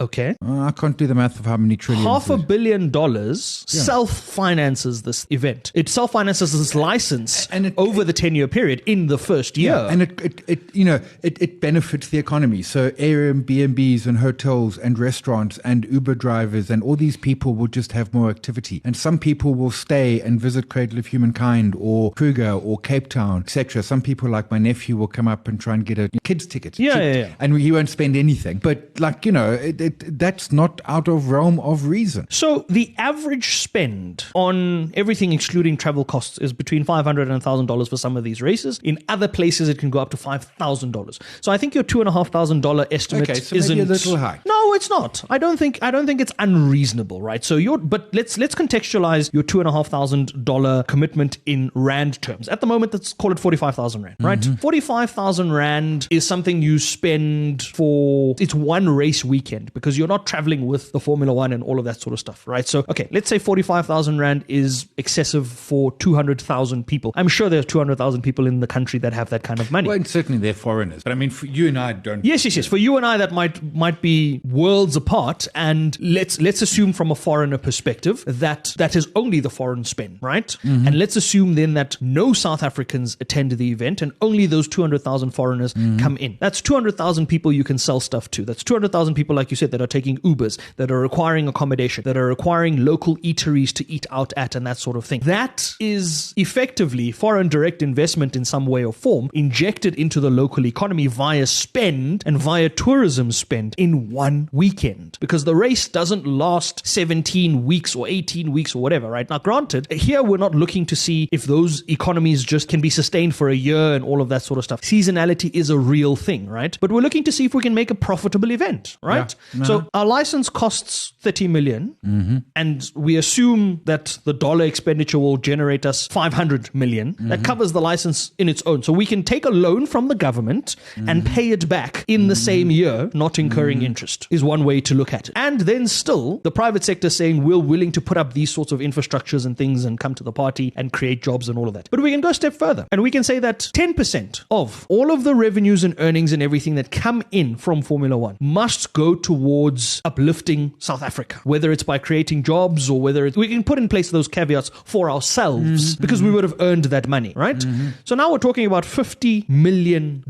Okay. I can't do the math of how many trillions. $500 million self-finances this event. It self-finances this license over the 10-year period in the first year. Yeah, and it benefits the economy. So Airbnbs and hotels and restaurants and Uber drivers and all these people will just have more activity. And some people will stay and visit Cradle of Humankind or Kruger or Cape Town, etc. Some people, like my nephew, will come up and try and get a kid's ticket. Yeah. And he won't spend anything. But that's not out of realm of reason. So the average spend on everything excluding travel costs is between $500 and $1,000 for some of these races. In other places, it can go up to $5,000. So I think your $2,500 estimate isn't maybe a little high. No, it's not. I don't think it's unreasonable, right? So but let's contextualize your $2,500 commitment in rand terms. At the moment, let's call it 45,000 rand, right? 45,000 rand is something you spend for it's one race weekend because you're not traveling with the Formula One and all of that sort of stuff, right? So, okay, let's say 45,000 rand is excessive for 200,000 people. I'm sure there's 200,000 people in the country that have that kind of money. Well, and certainly they're foreigners. But I mean, for you and I don't. Yes. For you and I, that might be worlds apart. And let's assume from a foreigner perspective that is only the foreign spend, right? And let's assume then that no South Africans attend the event and only those 200,000 foreigners come in. That's 200,000 people you can sell stuff to. That's 200,000 people, like you said, that are taking Ubers, that are requiring accommodation, that are requiring local eateries to eat out at and that sort of thing. That is effectively foreign direct investment in some way or form injected into the local economy via spend and via tourism spend in one weekend, because the race doesn't last last 17 weeks or 18 weeks or whatever, right? Now, granted, here we're not looking to see if those economies just can be sustained for a year and all of that sort of stuff. Seasonality is a real thing, right? But we're looking to see if we can make a profitable event, right? Yeah. So our license costs 30 million, and we assume that the dollar expenditure will generate us 500 million. That covers the license in its own. So we can take a loan from the government and pay it back in the same year, not incurring interest, is one way to look at it. And then still, the private sector saying we're willing to put up these sorts of infrastructures and things and come to the party and create jobs and all of that. But we can go a step further, and we can say that 10% of all of the revenues and earnings and everything that come in from Formula One must go towards uplifting South Africa, whether it's by creating jobs or whether we can put in place those caveats for ourselves because we would have earned that money, right? So now we're talking about $50 million,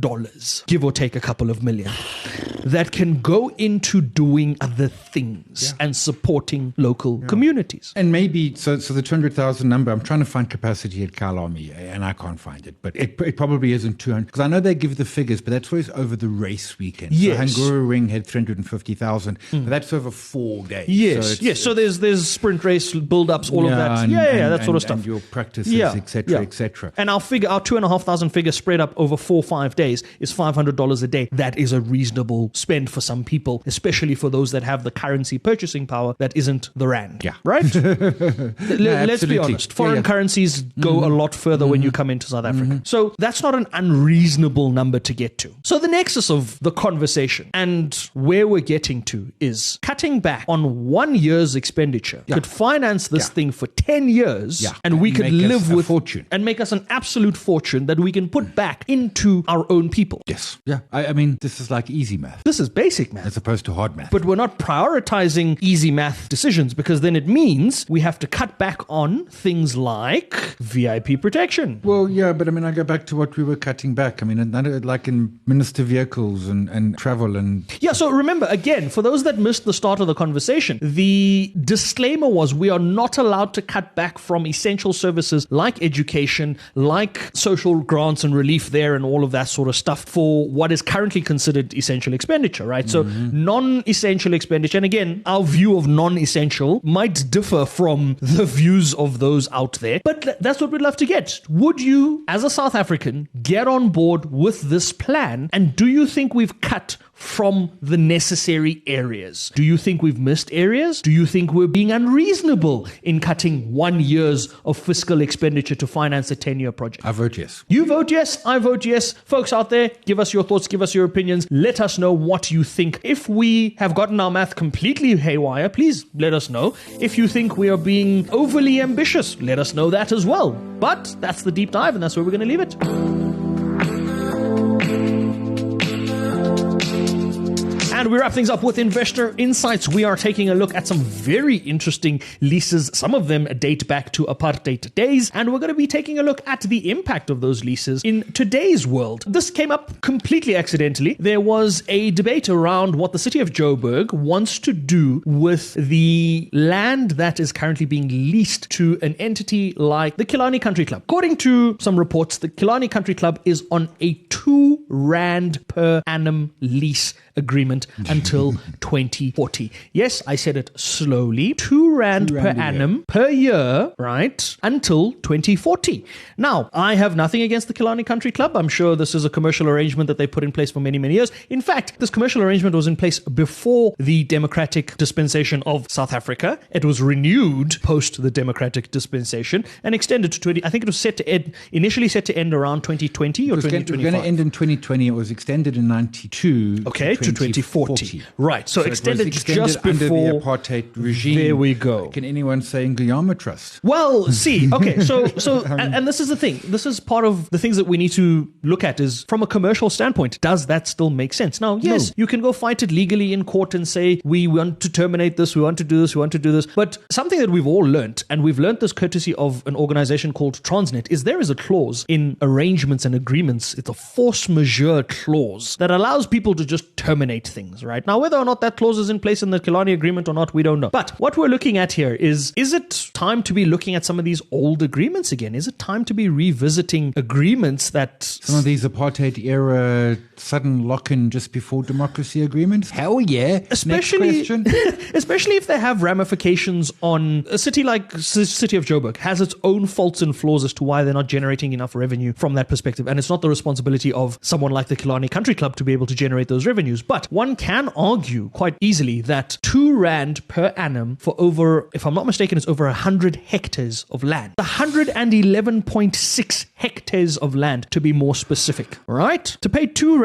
give or take a couple of million, that can go into doing other things and supporting local communities. And maybe, so the 200,000 number, I'm trying to find capacity at Kyle Army, and I can't find it, but it probably isn't 200, because I know they give the figures, but that's always over the race weekend. Yes. So Hungary had 350,000, but that's over 4 days. Yes, so there's sprint race build-ups, all of that. That sort of stuff. And your practices, etc., etc. And our 2,500 figure spread up over 4 or 5 days is $500 a day. That is a reasonable spend for some people, especially for those that have the currency purchasing power that isn't the rand. Yeah. Right? Let's be honest. Foreign currencies go a lot further when you come into South Africa. So that's not an unreasonable number to get to. So the nexus of the conversation and where we're getting to is cutting back on 1 year's expenditure could finance this thing for 10 years and we could live with fortune and make us an absolute fortune that we can put back into our own people. Yes. Yeah. I mean, this is like easy math. This is basic math. As opposed to hard math. But we're not prioritizing easy math decisions because then it means we have to cut back on things like VIP protection. Well, yeah, but I mean, I go back to what we were cutting back. I mean, like in minister vehicles and travel and... Yeah, so remember, again, for those that missed the start of the conversation, the disclaimer was we are not allowed to cut back from essential services like education, like social grants and relief there and all of that sort of stuff for what is currently considered essential expenditure, right? So non-essential expenditure, and again, our view of non-essential might differ from the views of those out there, but that's what we'd love to get. Would you, as a South African, get on board with this plan? And do you think we've cut from the necessary areas? Do you think we've missed areas? Do you think we're being unreasonable in cutting 1 year's of fiscal expenditure to finance a 10-year project? I vote yes. You vote yes, I vote yes. Folks out there, give us your thoughts, give us your opinions. Let us know what you think. If we have gotten our math completely haywire, please let us know. If you think we are being overly ambitious, let us know that as well. But that's the deep dive, and that's where we're going to leave it. And we wrap things up with Investor Insights. We are taking a look at some very interesting leases. Some of them date back to apartheid days. And we're going to be taking a look at the impact of those leases in today's world. This came up completely accidentally. There was a debate around what the city of Joburg wants to do with the land that is currently being leased to an entity like the Killarney Country Club. According to some reports, the Killarney Country Club is on a R2 per annum lease agreement until 2040. Yes, I said it slowly. R2 per annum per year, right? Until 2040. Now, I have nothing against the Killarney Country Club. I'm sure this is a commercial arrangement that they put in place for many, many years. In fact, this commercial arrangement was in place before the democratic dispensation of South Africa. It was renewed post the democratic dispensation and extended to 20. I think it was initially set to end around 2020 or 2025. It was going to end in 2020. It was extended in 92. Okay, to 2040. Right, so extended just under before the apartheid regime. There we go. Can anyone say Ngiyama Trust? Well, see, okay, so and this is the thing. This is part of the things that we need to look at is from a commercial standpoint, does that still make sense? Now, yes, you can go fight it legally in court and say, we want to terminate this, we want to do this, we want to do this. But something that we've all learnt, and we've learnt this courtesy of an organization called Transnet, is there is a clause in arrangements and agreements. It's a force majeure clause that allows people to just terminate things. things, right? Now, whether or not that clause is in place in the Killarney Agreement or not, we don't know. But what we're looking at here is it time to be looking at some of these old agreements again? Is it time to be revisiting agreements that... Some of these apartheid era sudden lock-in just before democracy agreements? Hell yeah. Especially, Next question. especially if they have ramifications on a city like City of Joburg has its own faults and flaws as to why they're not generating enough revenue from that perspective. And it's not the responsibility of someone like the Killarney Country Club to be able to generate those revenues. But one can argue quite easily that R2 per annum for over, if I'm not mistaken, it's over 100 hectares of land. 111.6 hectares of land, to be more specific, right? To pay R2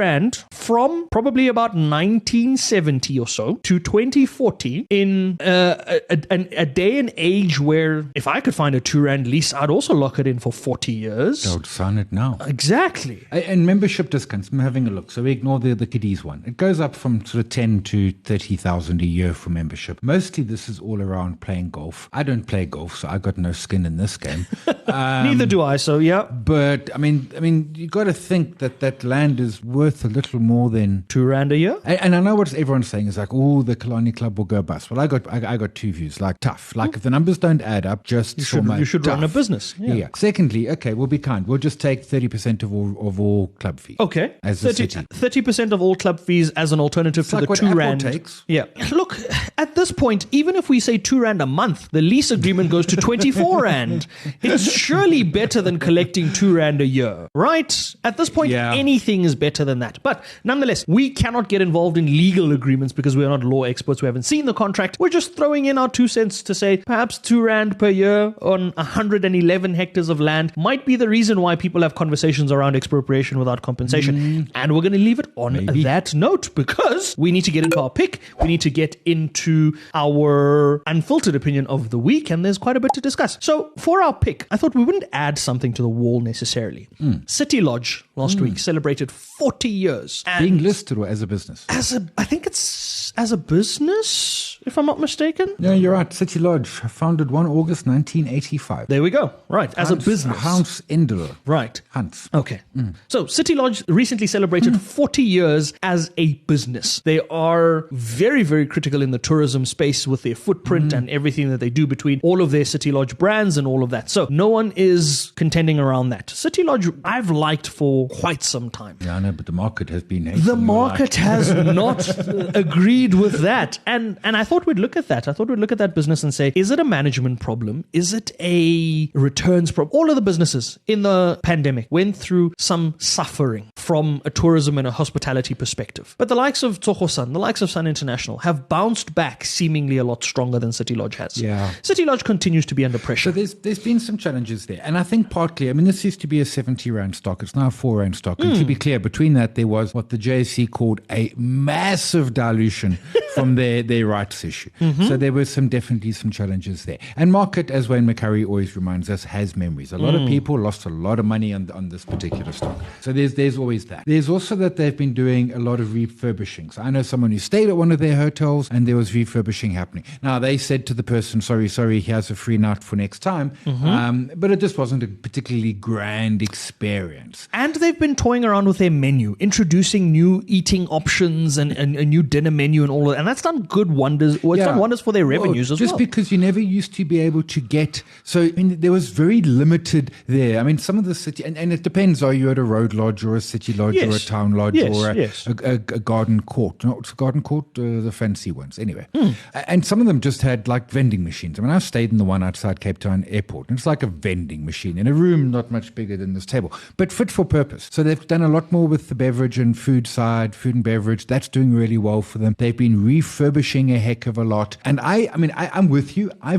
from probably about 1970 or so to 2040 in a day and age where if I could find a R2 lease, I'd also lock it in for 40 years. Don't sign it now. Exactly. And membership discounts, I'm having a look. So we ignore the kiddies one. It goes up from sort of 10 to 30,000 a year for membership. Mostly this is all around playing golf. I don't play golf, so I got no skin in this game. Neither do I, so yeah. But I mean, you got to think that land is worth a little more than R2 a year. And I know what everyone's saying is like, oh, the Killarney Club will go bust. Well, I got two views. Like tough. Like if the numbers don't add up, just you should run a business. Yeah. Secondly, okay, we'll be kind. We'll just take 30% of all club fees. Okay, as a city. 30% of all club fees as an alternative it's to like the what R2. Apple takes. Yeah. Look, at this point, even if we say R2 a month, the lease agreement goes to 24 rand. It's surely better than collecting R2 a year, right? At this point, anything is better than that. But nonetheless, we cannot get involved in legal agreements because we are not law experts. We haven't seen the contract. We're just throwing in our 2 cents to say perhaps R2 per year on 111 hectares of land might be the reason why people have conversations around expropriation without compensation. And we're going to leave it on that note because we need to get into our pick. We need to get into our unfiltered opinion of the week, and there's quite a bit to discuss. So for our pick, I thought we wouldn't add something to the wall necessarily. City Lodge last week celebrated 40 years. Being listed or as a business? I think it's as a business, if I'm not mistaken. Yeah, you're right. City Lodge, founded 1 August 1985. There we go. Right, as a business. Hans Endler. Right. Hans. Okay. So City Lodge recently celebrated 40 years as a business. They are very, very critical in the tourism space with their footprint and everything that they do between all of their City Lodge brands and all of that. So no one is contending around that. City Lodge, I've liked for quite some time. Yeah, I know, but the market has been... The market has not agreed with that. And I thought we'd look at that. I thought we'd look at that business and say, is it a management problem? Is it a returns problem? All of the businesses in the pandemic went through some suffering from a tourism and a hospitality perspective. But the likes of Tsogo Sun, the likes of Sun International have bounced back seemingly a lot stronger than City Lodge has. Yeah. City Lodge continues to be under pressure. So there's been some challenges there. And I think partly, I mean, this used to be a 70 Rand stock. It's now a 4 Rand stock. And to be clear, between that, there was what the JSE called a massive dilution from their rights issue. So there were definitely some challenges there. And market, as Wayne McCurry always reminds us, has memories. A lot of people lost a lot of money on this particular stock. So there's always that. There's also that they've been doing a lot of refurbishing. So I know someone who stayed at one of their hotels and there was refurbishing happening. Now, they said to the person, sorry, here's a free night for next time. But it just wasn't a particularly grand experience. And they've been toying around with their menu, introducing new eating options and a new dinner menu and all of that. And that's done good wonders. Well, it's done wonders for their revenues as well. Just because you never used to be able to get... So, I mean, there was very limited there. I mean, some of the city... And it depends, are you at a road lodge or a city lodge or a town lodge or a garden court? No, it's a garden court, the fancy ones. Anyway. And some of them just had like vending machines. I mean, I stayed in the one outside Cape Town Airport. And it's like a vending machine in a room not much bigger than this table, but fit for purpose. So they've done a lot more with the beverage and food side, food and beverage. That's doing really well for them. They've been refurbishing a heck of a lot. And I'm with you. I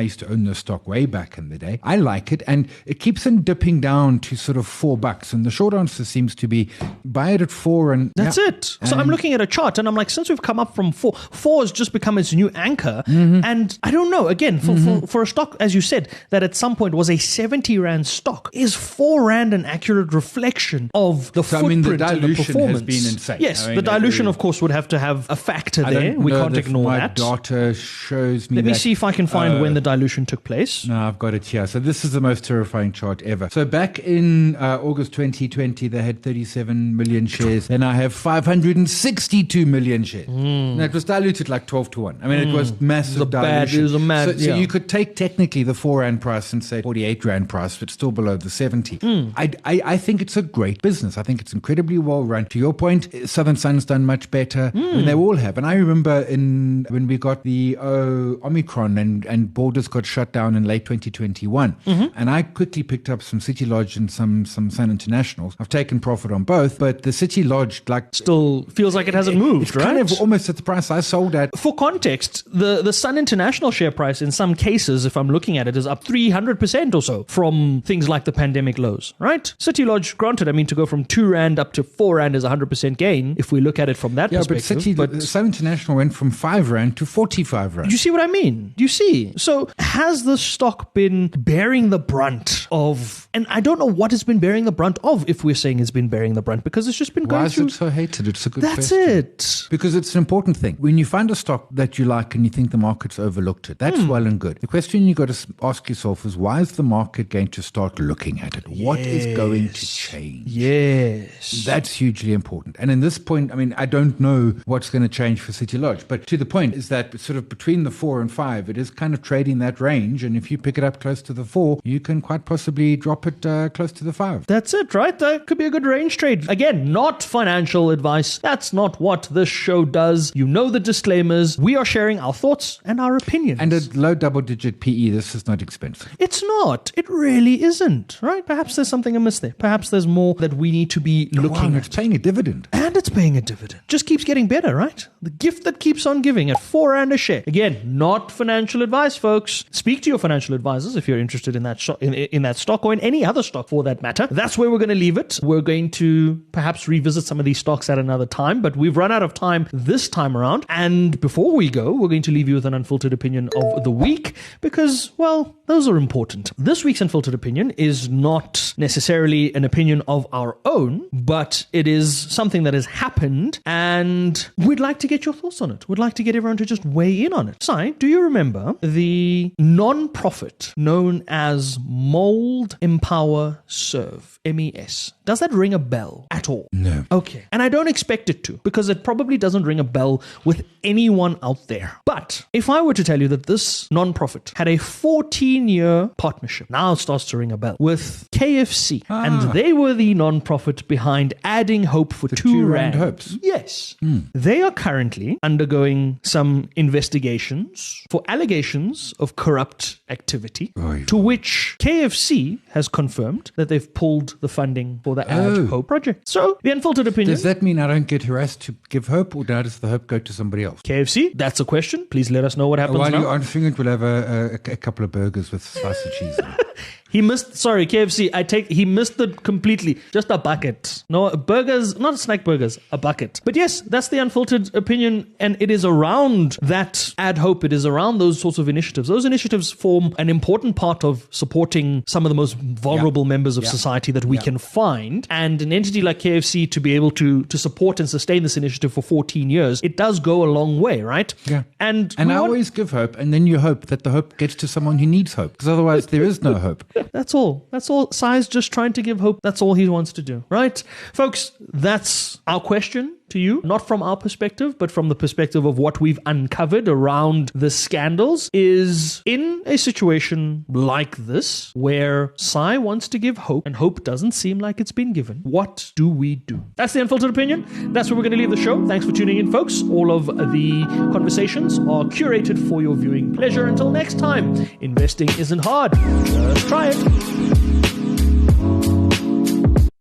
used to own this stock way back in the day. I like it. And it keeps on dipping down to sort of $4. And the short answer seems to be buy it at 4 and that's it. So I'm looking at a chart and I'm like, since we've come up from 4 has just become its new anchor. And I don't know, again, for a stock, as you said, that at some point was a 70 Rand stock, is 4 Rand an accurate reflection of the footprint the dilution and the performance? Has been insane. Yes, the dilution, of course, would have to have a factor there. We can't expect ignore my that. data shows me Let me see if I can find when the dilution took place. No, I've got it here. So this is the most terrifying chart ever. So back in August 2020, they had 37 million shares. Then I have 562 million shares. Now, it was diluted like 12 to 1. I mean, it was massive dilution. It was a mad, So you could take technically the 4 Rand price and say 48 Rand price, but still below the 70. I think it's a great business. I think it's incredibly well run. To your point, Southern Sun's done much better. I mean, they all have. And I remember when we got the Omicron and borders got shut down in late 2021, and I quickly picked up some City Lodge and some Sun Internationals. I've taken profit on both, but the City Lodge still feels like it hasn't moved, it's right? kind of almost at the price I sold at. For context, the Sun International share price in some cases, if I'm looking at it, is up 300% or so from things like the pandemic lows, right? City Lodge, granted, I mean, to go from 2 Rand up to 4 Rand is 100% gain if we look at it from that perspective. But Sun International went from 5 Rand to 45 Rand. Do you see what I mean? Do you see? So has the stock been bearing the brunt of, and I don't know what it's been bearing the brunt of if we're saying it's been bearing the brunt, because it's just been going through. Why is it so hated? It's a good That's question. it. Because it's an important thing. When you find a stock that you like and you think the market's overlooked it, that's well and good. The question you got to ask yourself is, why is the market going to start looking at it? What is going to change? Yes. That's hugely important. And in this point, I mean, I don't know what's going to change for City Lodge, but to the point is that sort of between the 4 and 5, it is kind of trading that range. And if you pick it up close to the 4, you can quite possibly drop it close to the 5. That's it, right? That could be a good range trade. Again, not financial advice. That's not what this show does. You know the disclaimers. We are sharing our thoughts and our opinions. And at low double-digit PE, this is not expensive. It's not. It really isn't, right? Perhaps there's something amiss there. Perhaps there's more that we need to be looking It's at. paying a dividend. And it's paying a dividend. Just keeps getting better, right? The gift that keeps on giving at 4 Rand a share. Again, not financial advice, folks. Speak to your financial advisors if you're interested in that in that stock or in any other stock for that matter. That's where we're going to leave it. We're going to perhaps revisit some of these stocks at another time, but we've run out of time this time around. And before we go, we're going to leave you with an unfiltered opinion of the week because, well, those are important. This week's unfiltered opinion is not necessarily an opinion of our own, but it is something that has happened and we'd like to get your thoughts on it. We'd like to get everyone to just weigh in on it. Si, do you remember the non-profit known as Mold, Empower, Serve, MES? Does that ring a bell at all? No. Okay. And I don't expect it to, because it probably doesn't ring a bell with anyone out there. But if I were to tell you that this non-profit had a 14-year partnership, now it starts to ring a bell, with KFC, and they were the non-profit behind adding hope for 2 Rand hopes. Yes. They are currently undergoing some investigations for allegations of corrupt activity, to which KFC has confirmed that they've pulled the funding for the Add Hope project. So, the unfiltered opinion. Does that mean I don't get harassed to give hope, or does the hope go to somebody else? KFC, that's a question. Please let us know what happens While now. you're answering it, we'll have a couple of burgers with slice of cheese on it. KFC, he missed it completely. Just a bucket. No, burgers, not snack burgers, a bucket. But yes, that's the unfiltered opinion, and it is around that Add Hope. It is around those sorts of initiatives. Those initiatives form an important part of supporting some of the most vulnerable members of society that we can find. And an entity like KFC to be able to support and sustain this initiative for 14 years, it does go a long way, right? Yeah. And I always give hope, and then you hope that the hope gets to someone who needs hope, because otherwise there is no hope. That's all. That's all. Sai's just trying to give hope. That's all he wants to do, right? Folks, that's our question to you, not from our perspective, but from the perspective of what we've uncovered around the scandals, is in a situation like this, where Sai wants to give hope and hope doesn't seem like it's been given. What do we do? That's the unfiltered opinion. That's where we're going to leave the show. Thanks for tuning in, folks. All of the conversations are curated for your viewing pleasure. Until next time, investing isn't hard. Just try it.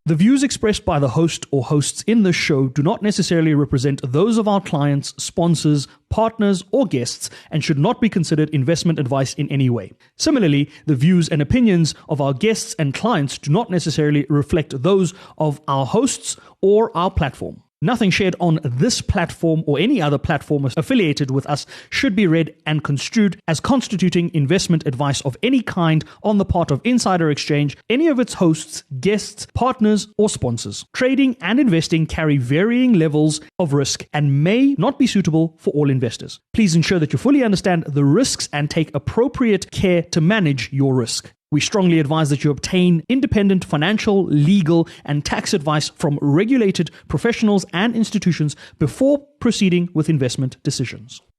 The views expressed by the host or hosts in this show do not necessarily represent those of our clients, sponsors, partners, or guests, and should not be considered investment advice in any way. Similarly, the views and opinions of our guests and clients do not necessarily reflect those of our hosts or our platform. Nothing shared on this platform or any other platform affiliated with us should be read and construed as constituting investment advice of any kind on the part of Insider Exchange, any of its hosts, guests, partners, or sponsors. Trading and investing carry varying levels of risk and may not be suitable for all investors. Please ensure that you fully understand the risks and take appropriate care to manage your risk. We strongly advise that you obtain independent financial, legal, and tax advice from regulated professionals and institutions before proceeding with investment decisions.